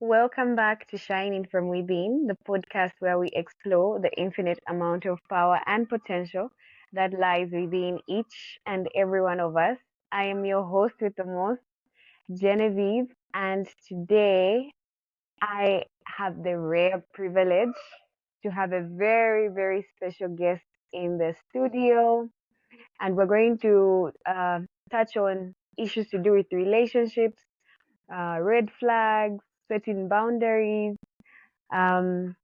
Welcome back to Shining from Within, the podcast where we explore the infinite amount of power and potential that lies within each and every one of us. I am your host with the most, Genevieve, and today I have the rare privilege to have a very, very special guest in the studio, and we're going to touch on issues to do with relationships, red flags, setting boundaries. Um,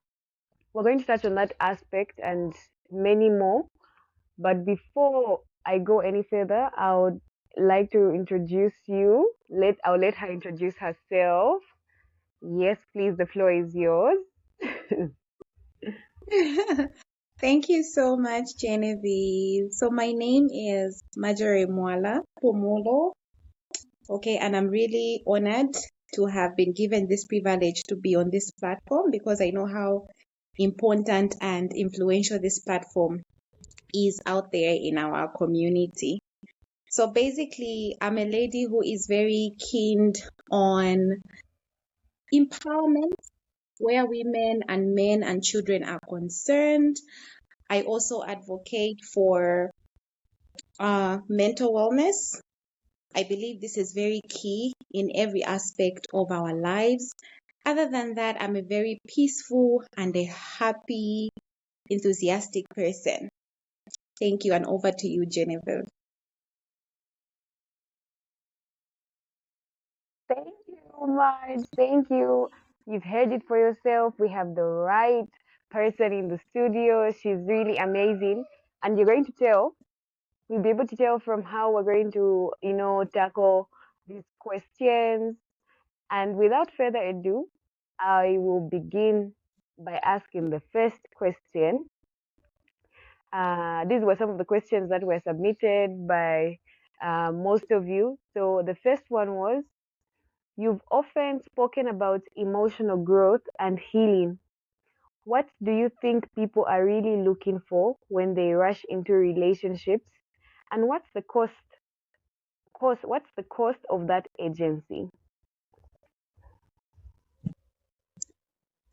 we're going to touch on that aspect and many more. But before I go any further, I would like to introduce you. I'll let her introduce herself. Yes, please, the floor is yours. Thank you so much, Genevieve. So my name is Majory Mwala, Pumulo. Okay, and I'm really honored to have been given this privilege to be on this platform because I know how important and influential this platform is out there in our community. So basically, I'm a lady who is very keen on empowerment where women and men and children are concerned. I also advocate for mental wellness. I believe this is very key in every aspect of our lives. Other than that, I'm a very peaceful and a happy, enthusiastic person. Thank you, and over to you, Genevieve. Thank you, Marge. Thank you. You've heard it for yourself. We have the right person in the studio. She's really amazing. And you're going to tell, you'll be able to tell from how we're going to, tackle these questions. And without further ado, I will begin by asking the first question. These were some of the questions that were submitted by most of you. So the first one was, you've often spoken about emotional growth and healing. What do you think people are really looking for when they rush into relationships? And what's the cost of that agency?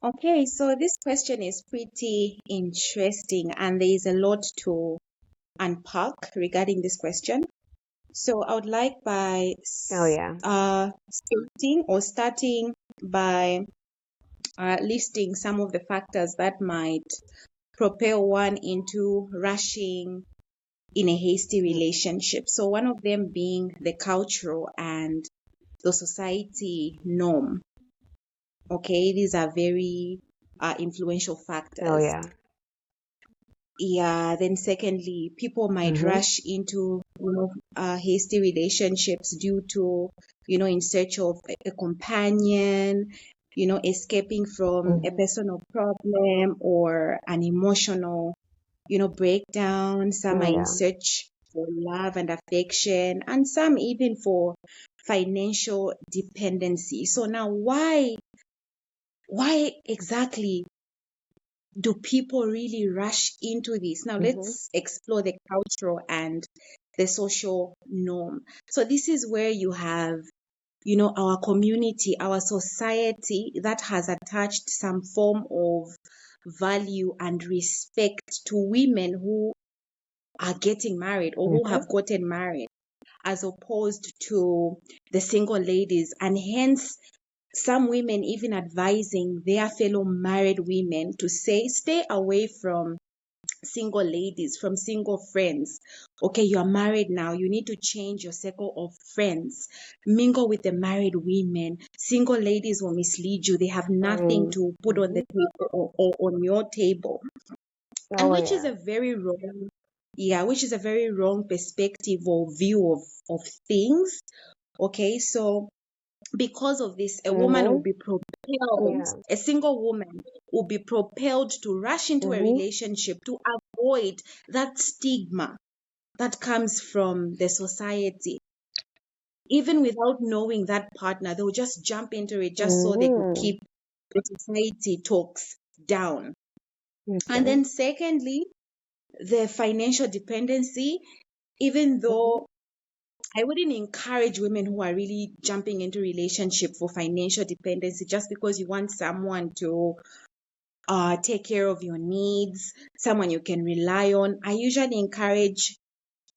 Okay, so this question is pretty interesting, and there is a lot to unpack regarding this question. So I would like by Oh yeah. starting by listing some of the factors that might propel one into rushing in a hasty relationship. So one of them being the cultural and the society norm. Okay, these are very influential Oh factors. yeah. Yeah, then secondly, people might Mm-hmm. rush into hasty relationships due to in search of a companion, escaping from a Mm-hmm. personal problem or an emotional breakdown. Some Oh are in yeah. search for love and affection, and some even for financial dependency. So now why exactly do people really rush into this? Now Mm-hmm. let's explore the cultural and the social norm. So this is where you have, our community, our society that has attached some form of value and respect to women who are getting married or who Mm-hmm. have gotten married, as opposed to the single ladies. And hence, some women even advising their fellow married women to say, stay away from single ladies, from single friends. Okay, you are married now. You need to change your circle of friends. Mingle with the married women. Single ladies will mislead you. They have nothing to put on Mm-hmm. the table or on your table. And Oh which is yeah. a very wrong, yeah, which is a very wrong perspective or view of things. Okay, so because of this, a woman will Mm-hmm. be propelled, Yeah. a single woman will be propelled to rush into a Mm-hmm. relationship to avoid that stigma that comes from the society. Even without knowing that partner, they'll just jump into it just so they could Mm-hmm. keep the society talks down. And Okay. then, secondly, the financial dependency, even Mm-hmm. though I wouldn't encourage women who are really jumping into relationship for financial dependency just because you want someone to take care of your needs, someone you can rely on. I usually encourage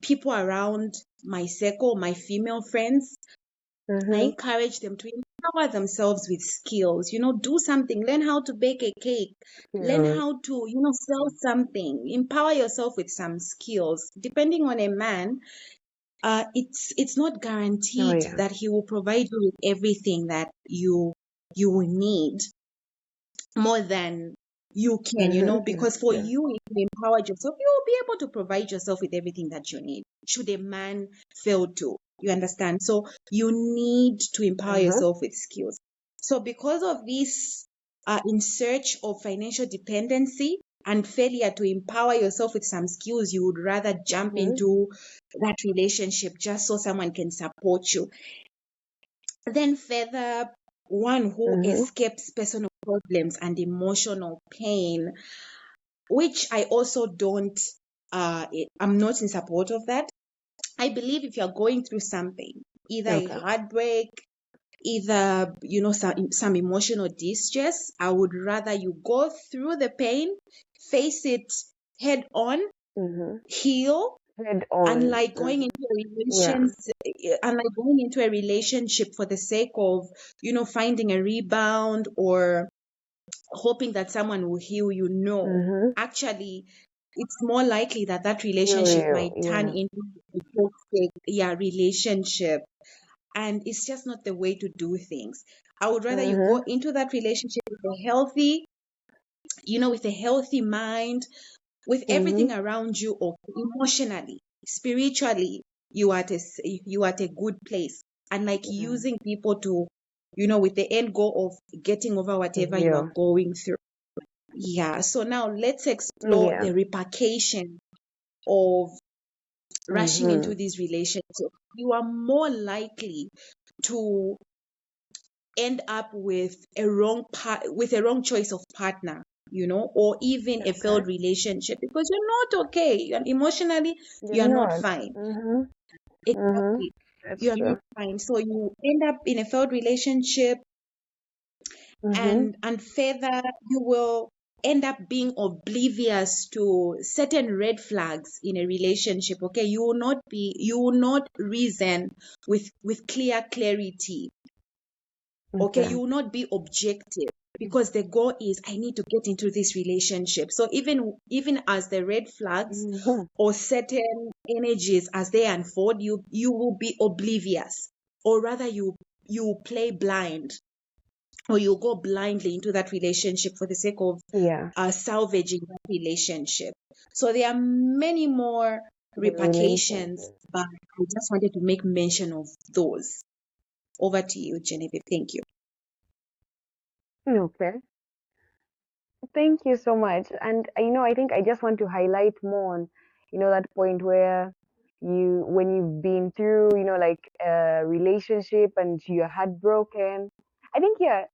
people around my circle, my female friends. I Mm-hmm. encourage them to empower themselves with skills. Do something. Learn how to bake a cake. Learn Skills. how to, sell something. Empower yourself with some skills. Depending on a man, it's not Oh guaranteed yeah. that he will provide you with everything that you will need more than you can, Mm-hmm. because That's for true. you, if you empowered yourself, you will be able to provide yourself with everything that you need. Should a man fail to, you understand? So you need to empower Uh-huh. yourself with skills. So because of this, in search of financial dependency and failure to empower yourself with some skills, you would rather jump Mm-hmm. into that relationship just so someone can support you. Then further, one who Mm-hmm. escapes personal problems and emotional pain, which I also don't, I'm not in support of that. I believe if you're going through something, either a Okay. heartbreak, either, some emotional distress, I would rather you go through the pain, face it head on, Mm-hmm. heal, Head on. unlike going Mm-hmm. into a Yeah. relationship for the sake of finding a rebound or hoping that someone will heal you. No, Mm-hmm. actually, it's more likely that that You relationship will. might turn Yeah. into a toxic, relationship, and it's just not the way to do things. I would rather you go Mm-hmm. into that relationship with a healthy mind, with Mm-hmm. everything around you, or emotionally, spiritually, you are at a good place, and like Yeah. using people to, with the end goal of getting over To whatever you are heal. going through. Yeah. So now let's explore Yeah. the repercussion of rushing Mm-hmm. into these relationships. You are more likely to end up with with a wrong choice of partner, or even a Okay. failed relationship because you're not okay. Emotionally, You're you are not not. fine. Mm-hmm. Mm-hmm. Exactly. That's You are not true. fine. So you end up in a failed relationship, Mm-hmm. and further, you will end up being oblivious to certain red flags in a relationship. Okay, you will not reason with clarity. Okay, Okay. you will not be objective because the goal is I need to get into this relationship. So even as the red flags Mm-hmm. or certain energies as they unfold, you will be oblivious, or rather you play blind, or you go blindly into that relationship for the sake of Yeah. salvaging that relationship. So there are many more The repercussions, relationship. but I just wanted to make mention of those. Over to you, Genevieve. Thank you. Okay. Thank you so much. And I think I just want to highlight more on, that point where when you've been through, like a relationship and you're heartbroken. I think, yeah,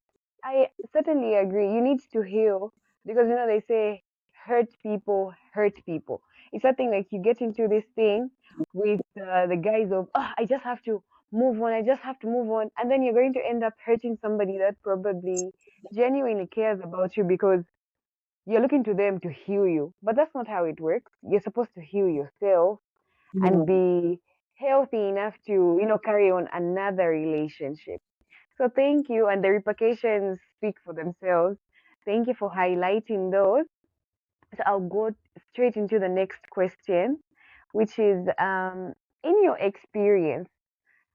I certainly agree. You need to heal because, they say hurt people hurt people. It's something like you get into this thing with the guise of, oh, I just have to move on. I just have to move on. And then you're going to end up hurting somebody that probably genuinely cares about you because you're looking to them to heal you, but that's not how it works. You're supposed to heal yourself and Yeah. be healthy enough to, carry on another relationship. So thank you, and the repercussions speak for themselves. Thank you for highlighting those. So I'll go straight into the next question, which is, in your experience,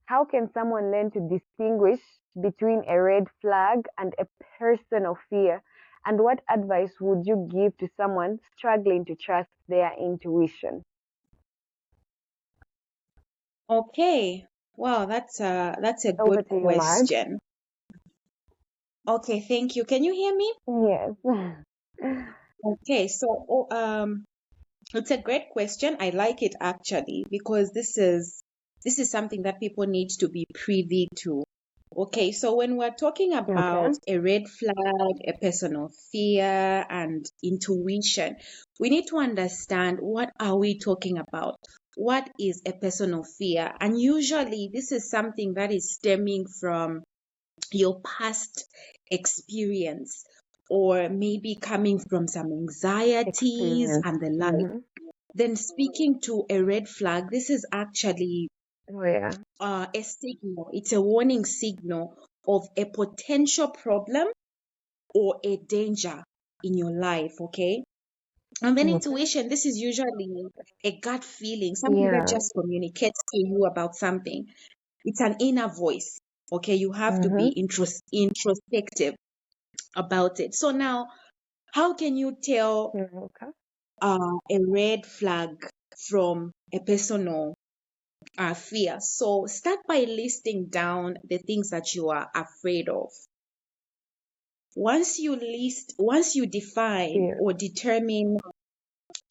how can someone learn to distinguish between a red flag and a person of fear? And what advice would you give to someone struggling to trust their intuition? Okay. Wow, that's a Over good to you, Marge. question. Okay, thank you. Can you hear me? Yes. Okay, so it's a great question. I like it actually because this is something that people need to be privy to. Okay, so when we're talking Okay. about a red flag, a person of fear, and intuition, we need to understand what are we talking about. what is a personal fear? And usually this is something that is stemming from your past experience, or maybe coming from some anxieties Experience. and the like. Mm-hmm. Then speaking to a red flag, this is actually Oh yeah. a signal. It's a warning signal of a potential problem or a danger in your life, okay? And then Okay. intuition, this is usually a gut feeling, something that Yeah. just communicates to you about something. It's an inner voice, okay? You have to Mm-hmm. be introspective about it. So now, how can you tell Okay. a red flag from a personal fear? So start by listing down the things that you are afraid of. Once you define Fear. or determine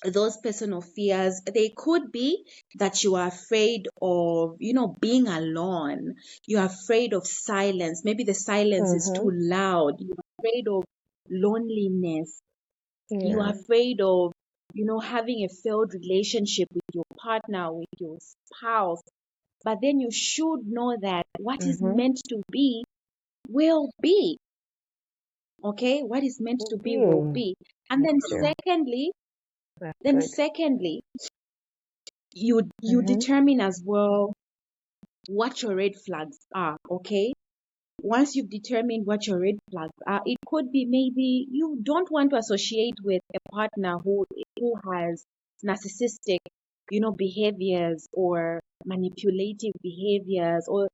those personal fears, they could be that you are afraid of, being alone. You're afraid of silence. Maybe the silence is Mm-hmm. too loud. You're afraid of loneliness. You are Yeah. afraid of, having a failed relationship with your partner, with your spouse. But then you should know that what is Mm-hmm. meant to be will be. Okay? What is meant to be will Okay. be. And That's then true. That's good. secondly, you Mm-hmm. determine as well what your red flags are. Okay? Once you've determined what your red flags are, it could be maybe you don't want to associate with a partner who has narcissistic, behaviors, or manipulative behaviors, or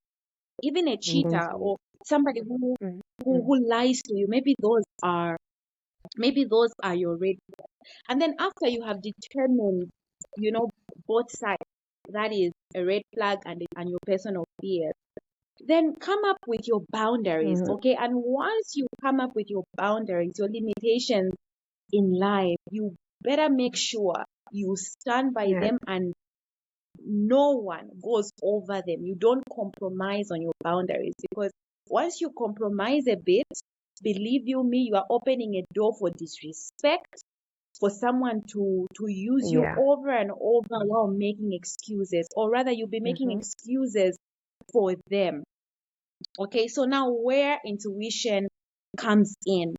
even a cheater, Indeed. or somebody who who, Mm-hmm. who lies to you. Maybe those are your red. And then after you have determined, you know, both sides, that is a red flag and your personal fears, then come up with your boundaries, Mm-hmm. okay? And once you come up with your boundaries, your limitations in life, you better make sure you stand by Yeah. them and no one goes over them. You don't compromise on your boundaries, because once you compromise a bit, believe you me, you are opening a door for disrespect, for someone to use you Yeah. over and over while making excuses, or rather you'll be making Mm-hmm. excuses for them. Okay, so now where intuition comes in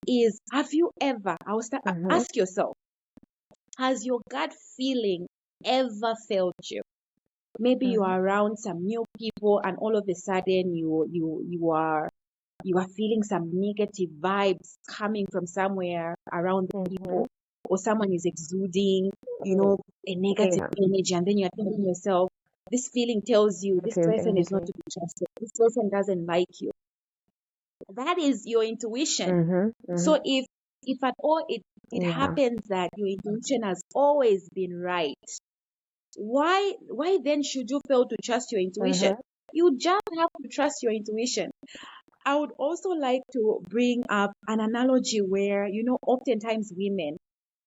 is, have you ever, Mm-hmm. ask yourself, has your gut feeling ever failed you? Maybe you Mm-hmm. are around some new people and all of a sudden you are feeling some negative vibes coming from somewhere around the Mm-hmm. people, or someone is exuding, a negative Yeah. energy, and then you're telling yourself, this feeling tells you this Negative person is not energy. to be trusted. This person doesn't like you. That is your intuition. Mm-hmm. So Mm-hmm. if at all it Yeah. happens that your intuition has always been right, why then should you fail to trust your intuition? Mm-hmm. You just have to trust your intuition. I would also like to bring up an analogy where, oftentimes women,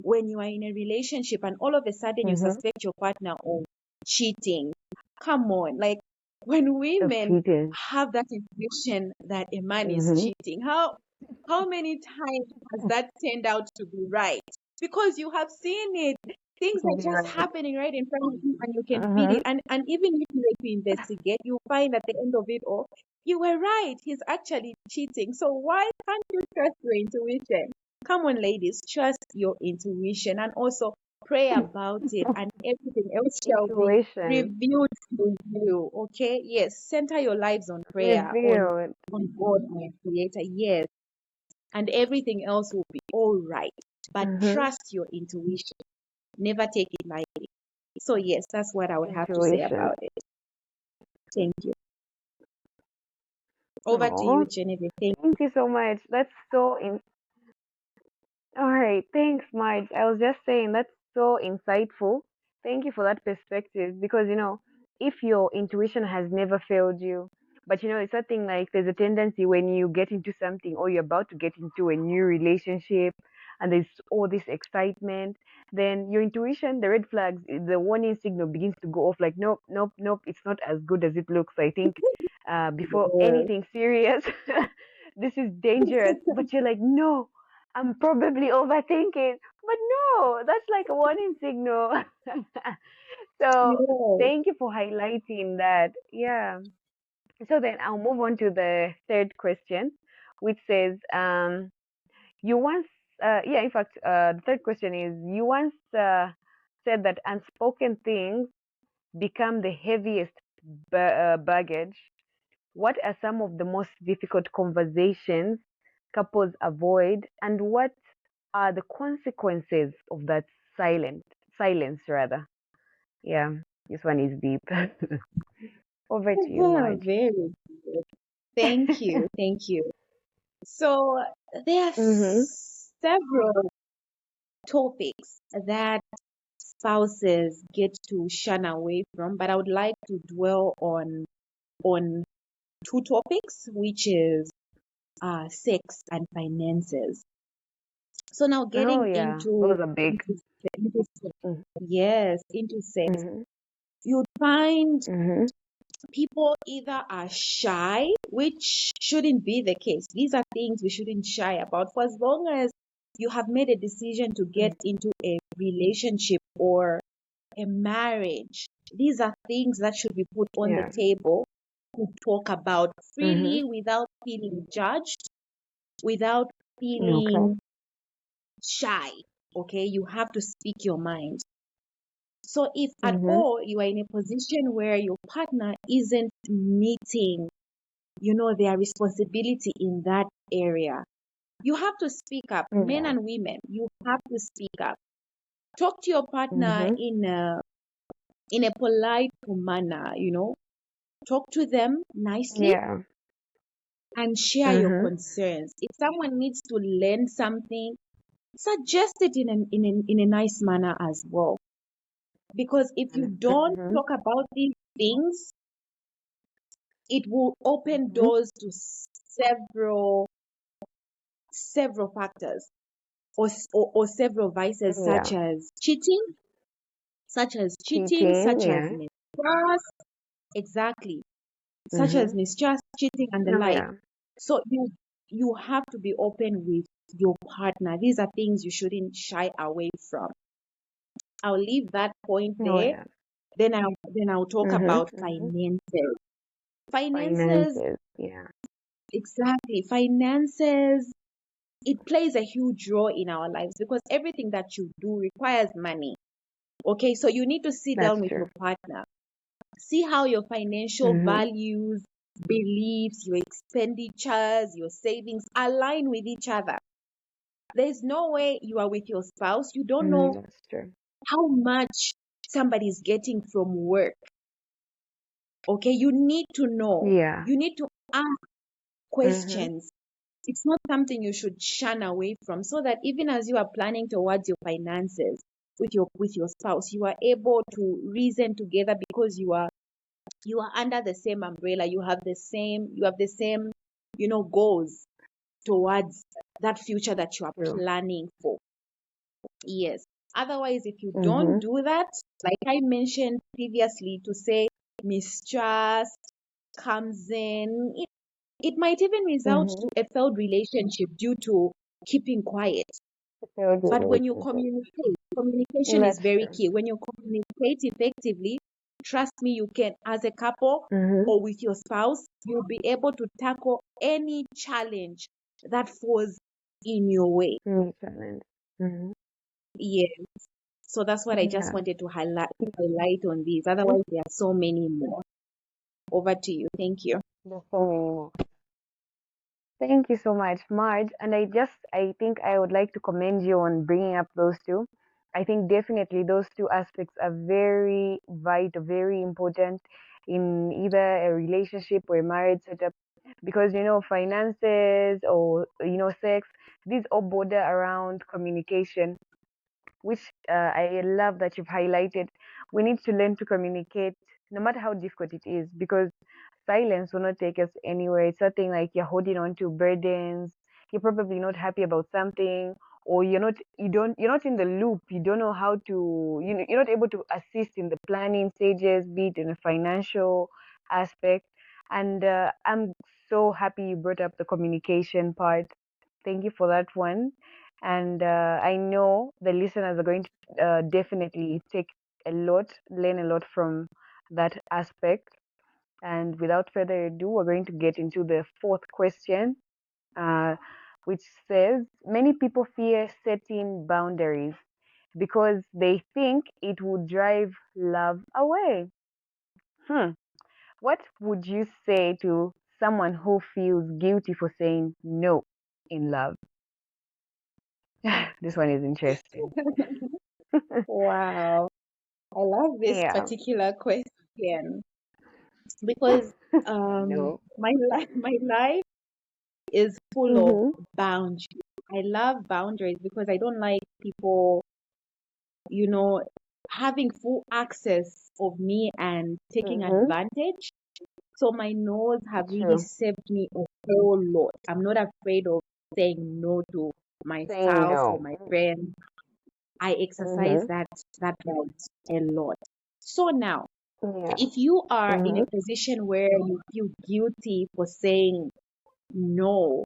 when you are in a relationship and all of a sudden you Mm-hmm. suspect your partner of cheating, come on, like, when Of women cheating. have that intuition that a man is Mm-hmm. cheating, how many times has that turned out to be right? Because you have seen it. Things are You're just right. happening right in front of you and you can feel Mm-hmm. it. And even if you were to investigate, you find at the end of it all, you were right. He's actually cheating. So why can't you trust your intuition? Come on, ladies, trust your intuition and also pray about it, and everything else shall be Intuition. revealed to you. Okay? Yes. Center your lives on prayer, Revealed. on God, on your creator. Yes. And everything else will be all right. But Mm-hmm. trust your intuition. Never take it lightly. So yes, that's what I would have to say Intuition. about it. Thank you. Over to you, Oh, Genevieve. Thank thank you so much. That's so all right, thanks, Marge. I was just saying that's so insightful. Thank you for that perspective because if your intuition has never failed you, but it's something like there's a tendency when you get into something or you're about to get into a new relationship and there's all this excitement, then your intuition, the red flags, the warning signal begins to go off like, nope, nope, nope, it's not as good as it looks. I think before you. anything serious, this is dangerous. But you're like, no, I'm probably overthinking, but no, that's like a warning signal. So Yes. thank you for highlighting that. Yeah. So then I'll move on to the third question, which says, you once, yeah, in fact, the third question is, you once said that unspoken things become the heaviest baggage. What are some of the most difficult conversations couples avoid, and what are the consequences of that silence rather? Yeah, this one is deep. Over to you, Marge. Very good. Thank you. Thank you. So there are Mhm. several topics that spouses get to shun away from, but I would like to dwell on two topics, which is sex and finances. So now Oh getting yeah, into those are big. into Mm. yes, into sex, Mhm. you'd find Mhm. people either are shy, which shouldn't be the case. These are things we shouldn't shy about. For as long as you have made a decision to get Mm. into a relationship or a marriage, these are things that should be put on the Yeah. table to talk about Mhm. freely without feeling judged, without Okay. feeling shy. Okay, you have to speak your mind. So if at Mhm. all you are in a position where your partner isn't meeting, their responsibility in that area, you have to speak up. Men Yeah. and women, you have to speak up. Talk to your partner Mhm. in a polite manner, talk to them nicely Yeah. and share your Mhm. concerns. If someone needs to learn something, suggest it in a nice manner as well. Because if you don't Mhm. talk about these things, it will open Mhm. doors to several factors or several vices Yeah. such as cheating, Cheating. such as Yeah. mistrust, exactly, such as Mhm. mistrust, cheating, and the Oh like. yeah. So you have to be open with your partner. These are things you shouldn't shy away from. I'll leave that point Oh there. yeah. Then I'll talk Mhm. about Mhm. finances. Finances, Finances. Yeah. exactly. Finances, it plays a huge role in our lives because everything that you do requires money. Okay, so you need to sit down That's with your true. partner, see how your financial Mhm. values, beliefs, your expenditures, your savings align with each other. There's no way you are with your spouse, you don't Mhm. know That's true. how much somebody is getting from work. Okay, you need to know, Yeah. you need to ask Mhm. questions. It's not something you should shun away from, so that even as you are planning towards your finances with your spouse, you are able to reason together because you are under the same umbrella. You have the same goals towards that future that you are True. planning for. Yes. Otherwise, if you don't Mhm. do that, like I mentioned previously, to say mistrust comes in, it might even result Mhm. to a failed relationship due to keeping quiet. A failed But when you relationship. communicate, communication is That's very true. key. When you communicate effectively, trust me, you can, as a couple Mhm. or with your spouse, you'll be able to tackle any challenge that falls in your way. Challenge. Mhm. Yeah. So that's what I just Yeah. wanted to highlight on these. Mhm. Otherwise, there are so many more. Over to you. Thank you. There's so many more. Thank you so much, Marge. And I think I would like to commend you on bringing up those two. I think definitely those two aspects are very vital, very important in either a relationship or a marriage setup. Because, finances or, sex, these all border around communication, which I love that you've highlighted. We need to learn to communicate no matter how difficult it is, because silence will not take us anywhere. It's something like you're holding on to burdens. You're probably not happy about something, or you're not in the loop. You don't know how to, you're not able to assist in the planning stages, be it in a financial aspect. And I'm so happy you brought up the communication part. Thank you for that one. And I know the listeners are going to definitely take a lot, learn a lot from that aspect. And without further ado, we're going to get into the fourth question, uh, which says many people fear setting boundaries because they think it would drive love away. Hmm. What would you say to someone who feels guilty for saying no in love? This one is interesting. Wow. I love this Yeah. particular question because No. my life is full of Mhm. boundaries. I love boundaries because I don't like people, you know, having full access of me and taking Mhm. advantage. So my no's have really True. saved me a whole lot. I'm not afraid of saying no to my Saying spouse or no. my friend. I exercise Mhm. that right a lot. So now, Yeah. if you are in a Mhm. position where you feel guilty for saying no,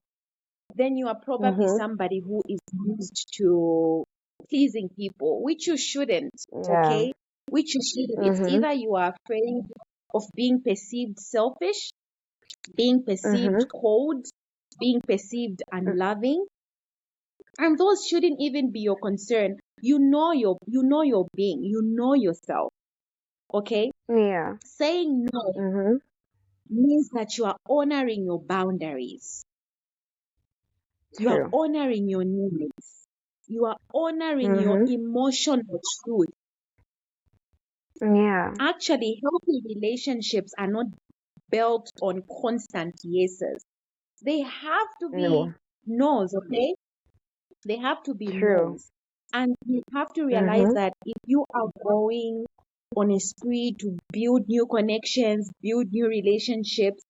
then you are probably Mhm. somebody who is used to pleasing people, which you shouldn't, Yeah. okay? Which you shouldn't. It's Mhm. either you are afraid of being perceived selfish, being perceived Mhm. cold, being perceived unloving, and those shouldn't even be your concern. You know your being, you know yourself, okay? Yeah. Saying no Mhm. means that you are honoring your boundaries. You are True. honoring your needs. You are honoring your Mhm. emotional truth. Yeah. Actually, healthy relationships are not built on constant yeses. They have to be No. no's, okay? They have to be True. no's. And you have to realize Mhm. that if you are going on a spree to build new connections, build new relationships,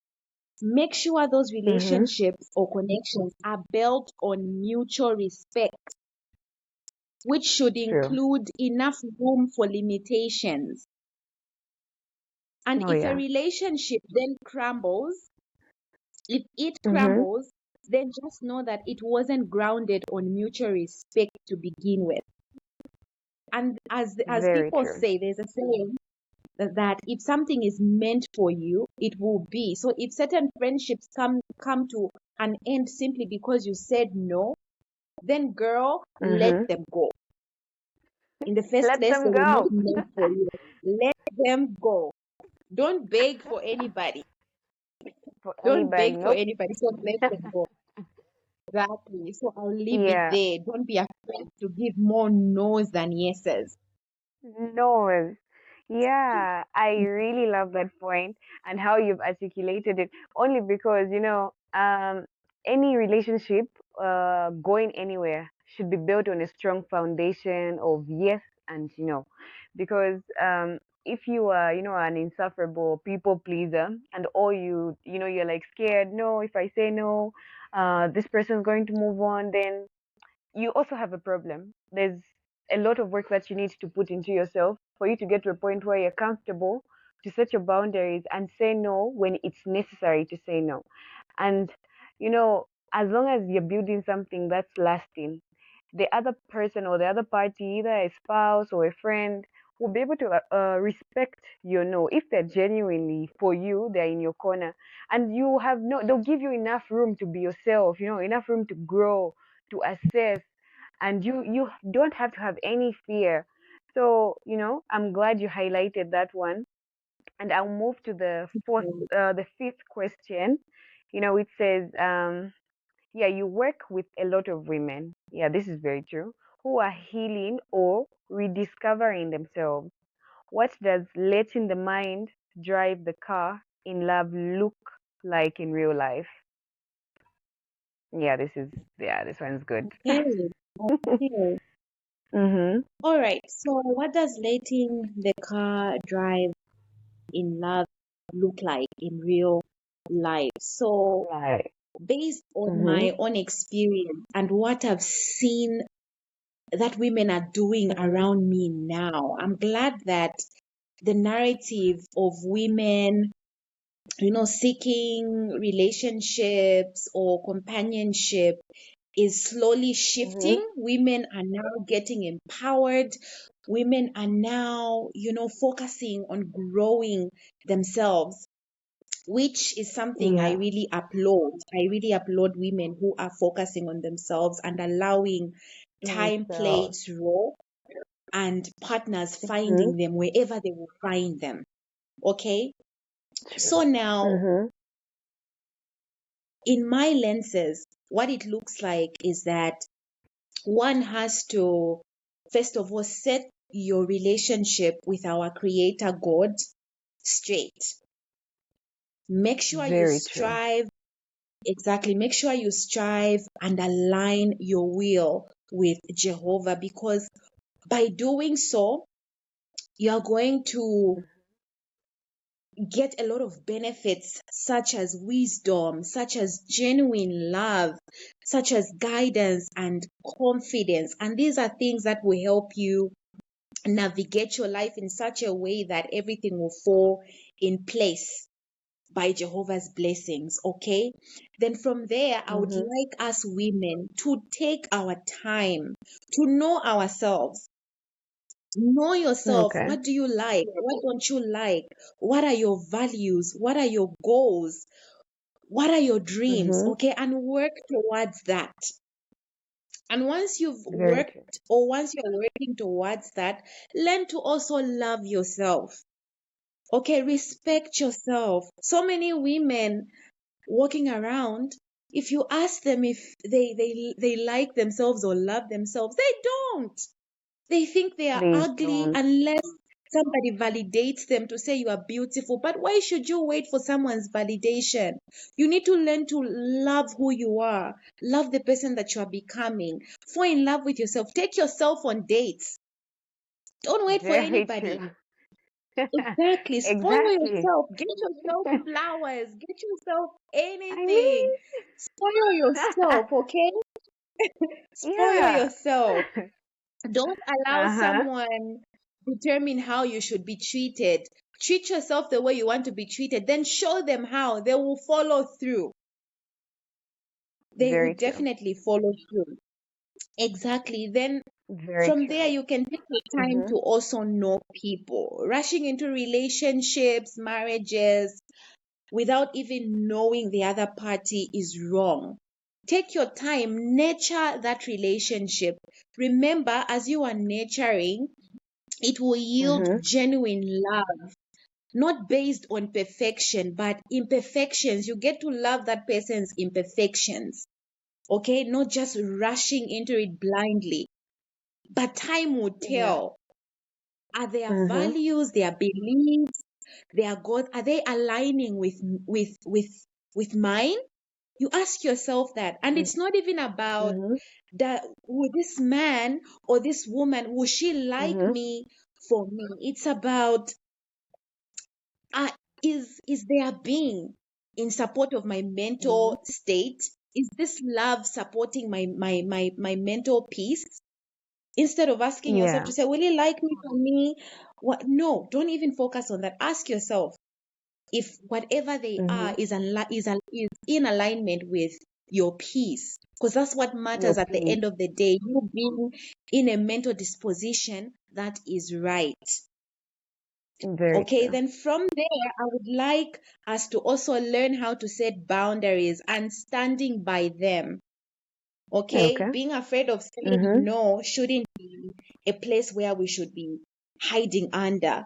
make sure those Mhm. relationships or connections are built on mutual respect, which should True. include enough room for limitations. And Oh if a yeah. relationship then crumbles, if it Mhm. crumbles, then just know that it wasn't grounded on mutual respect to begin with. And as Very people true. say, there's a saying that if something is meant for you, it will be. So if certain friendships come to an end simply because you said no, then girl, let Mhm. them go. In the first Let place, they them were not go. meant for you. Let them go. Don't beg for anybody. For Don't anybody. beg for Nope. anybody. So let them go. Exactly. So I'll leave it Yeah. there. Don't be afraid to give more no's than yeses. No. Yeah, I really love that point and how you've articulated it. Only because, any relationship going anywhere should be built on a strong foundation of yes and no. Because if you are, an insufferable people pleaser and all you're like scared, no, if I say no, this person's going to move on, then you also have a problem. There's a lot of work that you need to put into yourself for you to get to a point where you're comfortable to set your boundaries and say no when it's necessary to say no. And, as long as you're building something that's lasting, the other person or the other party, either a spouse or a friend, will be able to respect your no. If they're genuinely for you, they're in your corner, and you have no, they'll give you enough room to be yourself, enough room to grow, to assess, and you don't have to have any fear. So, I'm glad you highlighted that one. And I'll move to the fifth question. It says, yeah, you work with a lot of women. Yeah, this is very true. Who are healing or rediscovering themselves. What does letting the mind drive the car in love look like in real life? Yeah, this one's good. Okay. Okay. Mhm. All right. So what does letting the car drive in love look like in real life? So Right. based on Mhm. my own experience and what I've seen that women are doing Mhm. around me now, I'm glad that the narrative of women, seeking relationships or companionship is slowly shifting. Mhm. Women are now getting empowered. women are now, focusing on growing themselves, which is something I Yeah. really applaud. I really applaud women who are focusing on themselves and allowing time play Themselves. its role and partners Mm-hmm. finding them wherever they will find them. Okay. So True. now, Mm-hmm. in my lenses, what it looks like is that one has to, first of all, set your relationship with our Creator God straight. Make sure you Very true. strive, exactly, make sure you strive and align your will with Jehovah, because by doing so, you are going to get a lot of benefits, such as wisdom, such as genuine love, such as guidance and confidence. And these are things that will help you navigate your life in such a way that everything will fall in place by Jehovah's blessings. Okay. Then from there, I would Mm-hmm. like us women to take our time to know ourselves. Know yourself. Okay. What do you like? What don't you like? What are your values? What are your goals? What are your dreams? Mm-hmm. Okay. And work towards that. And once you've Very true. worked, or once you're working towards that, learn to also love yourself. Okay. Respect yourself. So many women walking around, if you ask them if they like themselves or love themselves, they don't. They think they are They ugly don't. unless somebody validates them to say you are beautiful. But why should you wait for someone's validation? You need to learn to love who you are, love the person that you are becoming, fall in love with yourself, take yourself on dates. Don't wait for Very anybody. true. Exactly. Spoil Exactly. yourself. Get yourself flowers. Get yourself I anything. mean, Spoil yourself, okay? Spoil yeah. yourself. Don't allow Uh-huh. someone determine how you should be treated. Treat yourself the way you want to be treated. Then show them how. They will follow through. They Very would true. definitely follow through. Exactly. Then Very from there, true. you can take your time Mm-hmm. to also know people. Rushing into relationships, marriages, without even knowing the other party is wrong. Take your time, nurture that relationship. Remember, as you are nurturing, it will yield Mm-hmm. genuine love, not based on perfection, but imperfections. You get to love that person's imperfections, okay? Not just rushing into it blindly, but time will Yeah. tell. Are their Mm-hmm. values, their beliefs, their God, are they aligning with mine? You ask yourself that. And it's not even about Mm-hmm. that, would this man or this woman, will she like Mm-hmm. me for me? It's about, uh, is there being in support of my mental Mm-hmm. state? Is this love supporting my mental peace? Instead of asking yourself Yeah. to say, will he like me for me? What? No, don't even focus on that. Ask yourself if whatever they Mm-hmm. are is in alignment with your peace, because that's what Your matters at the peace. end of the day. You being in a mental disposition that is right. Very Okay, true. then from there, I would like us to also learn how to set boundaries and standing by them. Okay, Okay. being afraid of saying Mm-hmm. no shouldn't be a place where we should be hiding under.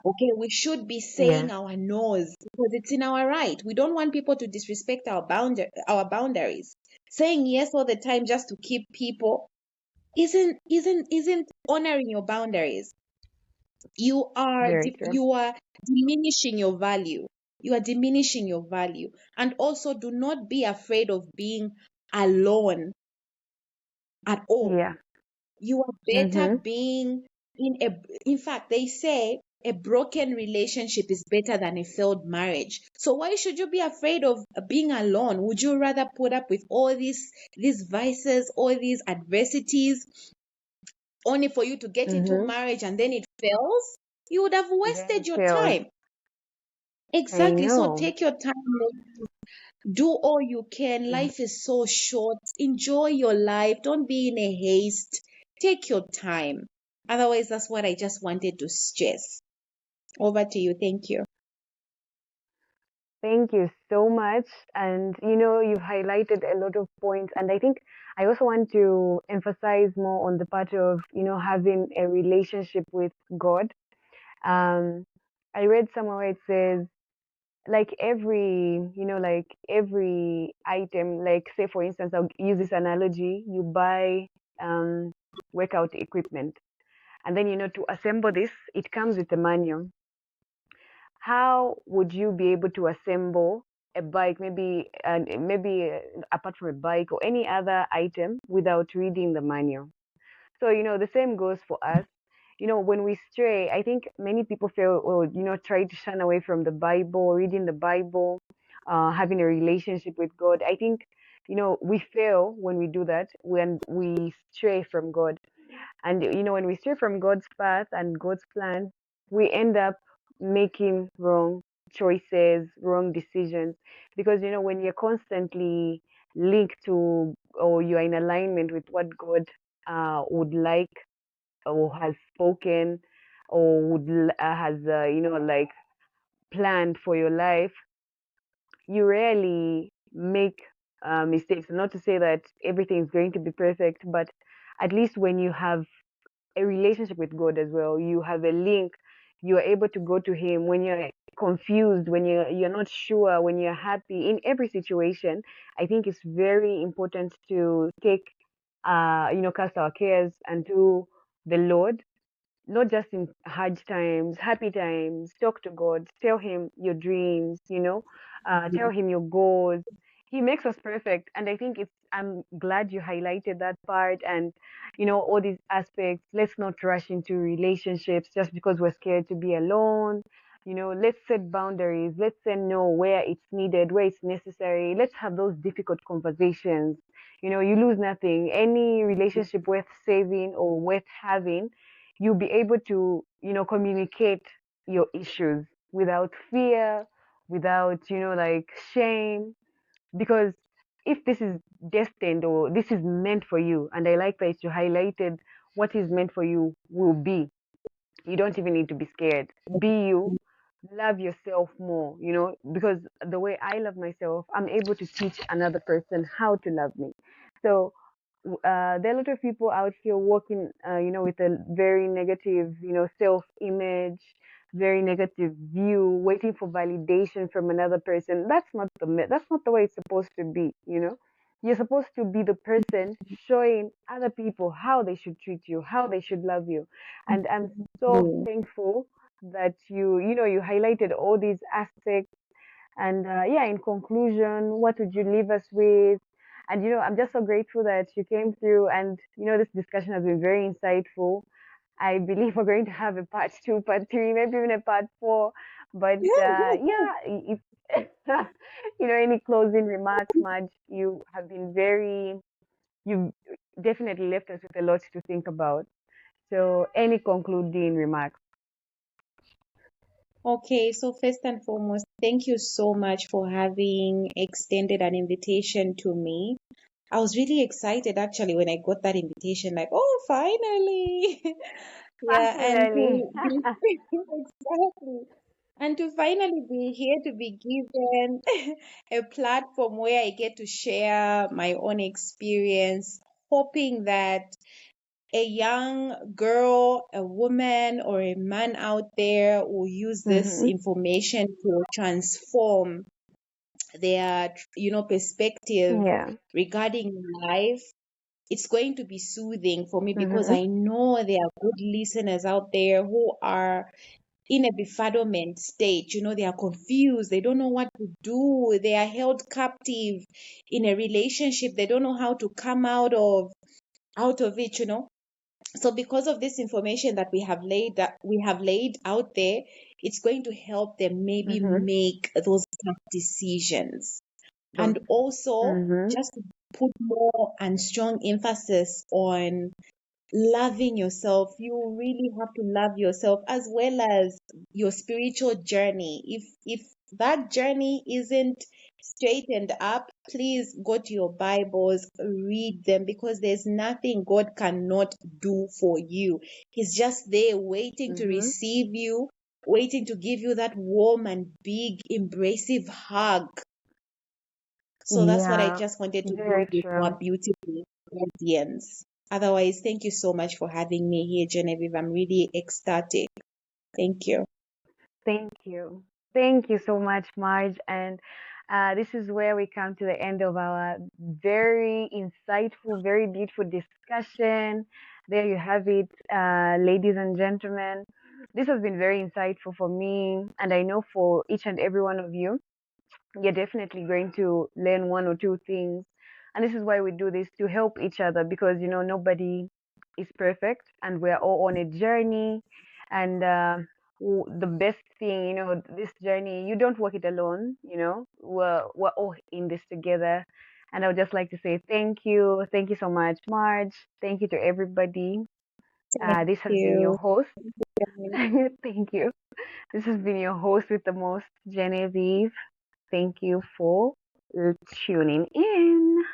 Okay, we should be Yeah. saying our no's because it's in our right. We don't want people to disrespect our boundaries. Saying yes all the time just to keep people isn't honoring your boundaries. Very true. You are diminishing your value. You are diminishing your value. And also, do not be afraid of being alone at all. Yeah. You are better Mm-hmm. being in fact, they say a broken relationship is better than a failed marriage. So why should you be afraid of being alone? Would you rather put up with all these vices, all these adversities, only for you to get into Mm-hmm. marriage and then it fails? You would have Then wasted it your fails. time. I Exactly. So know. take your time, do all you can. Mm-hmm. Life is so short. Enjoy your life. Don't be in a haste. take your time. Otherwise, that's what I just wanted to stress. Over to you. Thank you. Thank you so much. And you've highlighted a lot of points. And I think I also want to emphasize more on the part of, having a relationship with God. Um, I read somewhere where it says, like every item, like say for instance, I'll use this analogy, you buy um, workout equipment. And then, to assemble this, it comes with a manual. How would you be able to assemble a bike, maybe apart from a bike or any other item, without reading the manual? So the same goes for us. When we stray, I think many people feel, or try to shun away from the Bible, reading the Bible, having a relationship with God. I think we fail when we do that, when we stray from God. And when we stray from God's path and God's plan, we end up making wrong choices, wrong decisions. Because when you're constantly linked to, or you're in alignment with what God would like, or has spoken, or has like planned for your life, you rarely make mistakes. Not to say that everything is going to be perfect, but at least when you have a relationship with God as well. You have a link. You are able to go to Him when you're confused, when you're not sure, when you're happy. In every situation, I think it's very important to take, cast our cares unto the Lord, not just in hard times, happy times. Talk to God, tell Him your dreams, tell Him your goals. He makes us perfect. And I think I'm glad you highlighted that part, and, all these aspects. Let's not rush into relationships just because we're scared to be alone. Let's set boundaries. Let's say no where it's needed, where it's necessary. Let's have those difficult conversations. You lose nothing. Any relationship worth saving or worth having, you'll be able to, communicate your issues without fear, without, like shame. Because if this is destined, or this is meant for you, and I like that you highlighted what is meant for you will be, you don't even need to be scared. Be you, love yourself more, because the way I love myself, I'm able to teach another person how to love me. So there are a lot of people out here working, with a very negative, self-image, very negative view, waiting for validation from another person. That's not the way it's supposed to be. You're supposed to be the person showing other people how they should treat you, how they should love you. And I'm so Mm. thankful that you highlighted all these aspects. And yeah, in conclusion, what would you leave us with? And I'm just so grateful that you came through, and this discussion has been very insightful. I believe we're going to have a part two, part three, maybe even a part four. But yeah, if any closing remarks, Madge, you've definitely left us with a lot to think about. So any concluding remarks? Okay, so first and foremost, thank you so much for having extended an invitation to me. I was really excited actually when I got that invitation, like, oh, finally. Yeah, and Finally. to be exactly. And to finally be here to be given a platform where I get to share my own experience, hoping that a young girl, a woman, or a man out there will use this Hmm. information to transform their, perspective Yeah. regarding life. It's going to be soothing for me because Hmm. I know there are good listeners out there who are in a befuddlement state. They are confused. They don't know what to do. They are held captive in a relationship. They don't know how to come out of it. So because of this information that we have laid out there, it's going to help them maybe Hmm. make those tough decisions. Those. And also Hmm. just to put more and strong emphasis on loving yourself. You really have to love yourself as well as your spiritual journey. If that journey isn't straightened up, please go to your Bibles, read them, because there's nothing God cannot do for you. He's just there waiting to Mm-hmm. receive you, waiting to give you that warm and big, embracive hug. So that's what I Yeah, just wanted to very do with our true. beautiful audience. Otherwise, thank you so much for having me here, Genevieve. I'm really ecstatic. Thank you. Thank you. Thank you so much, Marge. And this is where we come to the end of our very insightful, very beautiful discussion. There you have it, ladies and gentlemen. This has been very insightful for me, and I know for each and every one of you. You're definitely going to learn one or two things. And this is why we do this, to help each other, because nobody is perfect and we're all on a journey. And the best thing, this journey, you don't walk it alone, we're all in this together. And I would just like to say thank you. Thank you so much, Marge. Thank you to everybody. Thank This has been your you. host. Thank you. This has been your host with the most, Genevieve. Thank you for tuning in.